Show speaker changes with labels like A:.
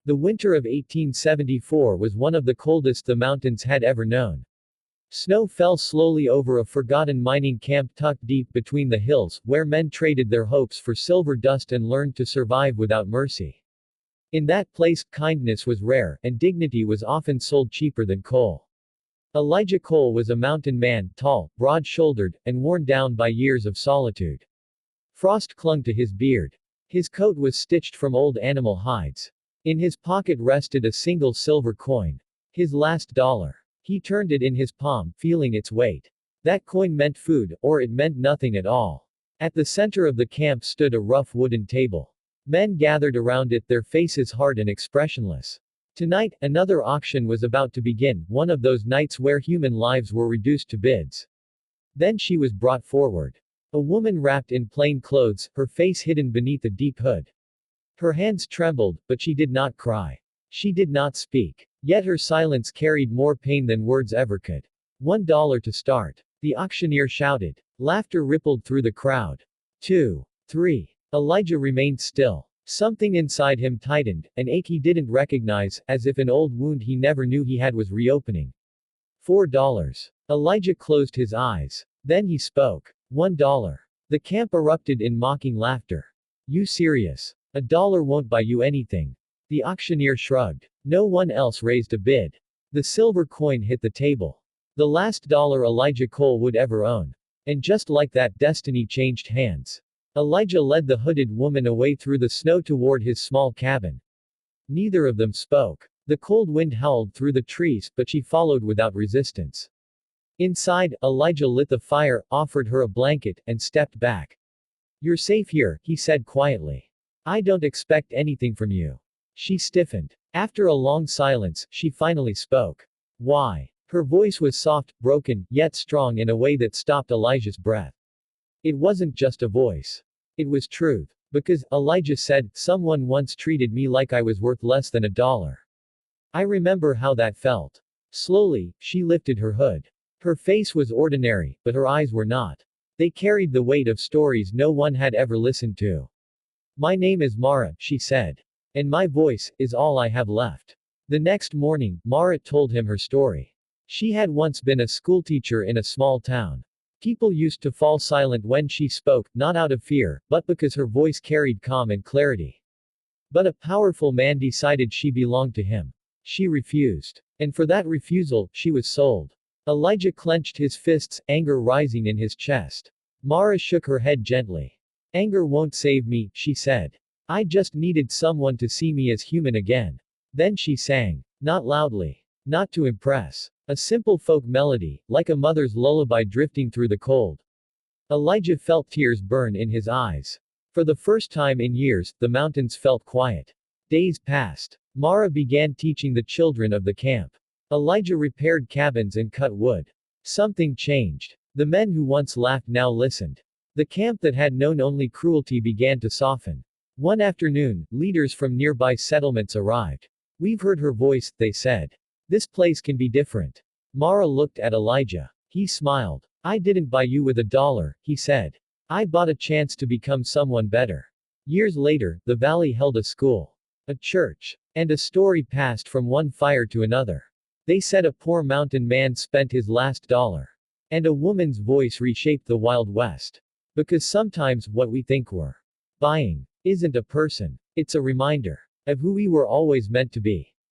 A: The winter of 1874 was one of the coldest the mountains had ever known. Snow fell slowly over a forgotten mining camp tucked deep between the hills, where men traded their hopes for silver dust and learned to survive without mercy. In that place, kindness was rare, and dignity was often sold cheaper than coal. Elijah Cole was a mountain man, tall, broad-shouldered, and worn down by years of solitude. Frost clung to his beard. His coat was stitched from old animal hides. In his pocket rested a single silver coin. His last dollar. He turned it in his palm, feeling its weight. That coin meant food, or it meant nothing at all. At the center of the camp stood a rough wooden table. Men gathered around it, their faces hard and expressionless. Tonight, another auction was about to begin, one of those nights where human lives were reduced to bids. Then she was brought forward. A woman wrapped in plain clothes, her face hidden beneath a deep hood. Her hands trembled, but she did not cry. She did not speak. Yet her silence carried more pain than words ever could. $1 to start. The auctioneer shouted. Laughter rippled through the crowd. 2. 3. Elijah remained still. Something inside him tightened, an ache he didn't recognize, as if an old wound he never knew he had was reopening. $4. Elijah closed his eyes. Then he spoke. $1. The camp erupted in mocking laughter. You serious? $1 won't buy you anything. The auctioneer shrugged. No one else raised a bid. The silver coin hit the table. The last dollar Elijah Cole would ever own. And just like that, destiny changed hands. Elijah led the hooded woman away through the snow toward his small cabin. Neither of them spoke. The cold wind howled through the trees, but she followed without resistance. Inside, Elijah lit the fire, offered her a blanket, and stepped back. You're safe here, he said quietly. I don't expect anything from you. She stiffened. After a long silence, she finally spoke. Why? Her voice was soft, broken, yet strong in a way that stopped Elijah's breath. It wasn't just a voice. It was truth. Because, Elijah said, someone once treated me like I was worth less than $1. I remember how that felt. Slowly, she lifted her hood. Her face was ordinary, but her eyes were not. They carried the weight of stories no one had ever listened to. My name is Mara, she said. And my voice is all I have left. The next morning, Mara told him her story. She had once been a schoolteacher in a small town. People used to fall silent when she spoke, not out of fear, but because her voice carried calm and clarity. But a powerful man decided she belonged to him. She refused. And for that refusal, she was sold. Elijah clenched his fists, anger rising in his chest. Mara shook her head gently. Anger won't save me, she said. I just needed someone to see me as human again. Then she sang. Not loudly. Not to impress. A simple folk melody, like a mother's lullaby drifting through the cold. Elijah felt tears burn in his eyes. For the first time in years, the mountains felt quiet. Days passed. Mara began teaching the children of the camp. Elijah repaired cabins and cut wood. Something changed. The men who once laughed now listened. The camp that had known only cruelty began to soften. One afternoon, leaders from nearby settlements arrived. We've heard her voice, they said. This place can be different. Mara looked at Elijah. He smiled. I didn't buy you with $1, he said. I bought a chance to become someone better. Years later, the valley held a school, a church, and a story passed from one fire to another. They said a poor mountain man spent his last dollar. And a woman's voice reshaped the Wild West. Because sometimes, what we think we're buying isn't a person. It's a reminder of who we were always meant to be.